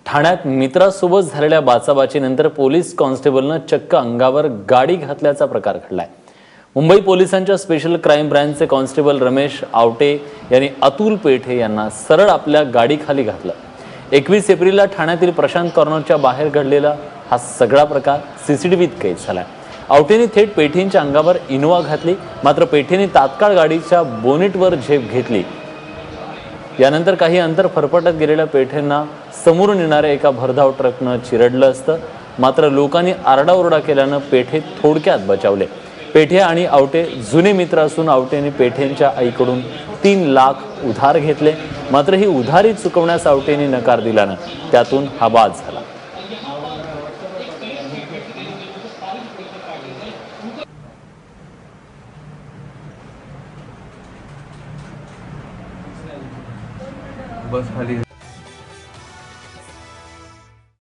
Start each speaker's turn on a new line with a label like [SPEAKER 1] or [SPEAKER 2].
[SPEAKER 1] ठाण्यात मित्रासोबत झालेल्या बाचाबाचीनंतर पोलीस कॉन्स्टेबलनं चक्क अंगावर गाडी घातल्याचा प्रकार घडलाय। मुंबई पोलिसांच्या स्पेशल क्राईम ब्रँचचे कॉन्स्टेबल रमेश आवटे यांनी अतुल पेठे यांना सरळ आपल्या गाडीखाली घातलं। 21 एप्रिलला ठाण्यातील प्रशांत कॉर्नरच्या बाहेर घडलेला हा सगळा प्रकार सीसीटीव्हीत कैद झालाय। आवटेने थेट पेठेंच्या अंगावर इनोवा घातली, मात्र पेठेने तात्काळ गाडीच्या बोनेटवर झेप घेतली। यानंतर काही अंतर फरफटत गेलेल्या पेठेंना समोरून येणाऱ्या एका भरधाव ट्रकनं चिरडलं असतं, मात्र लोकांनी आरडाओरडा केल्यानं पेठे थोडक्यात बचावले। पेठे आणि आवटे जुने मित्र असून आवटेने पेठेंच्या आईकडून 3 लाख उधार घेतले, मात्र ही उधारी चुकवण्यास आवटेने नकार दिल्यानं त्यातून हा वाद झाला।
[SPEAKER 2] बस खाली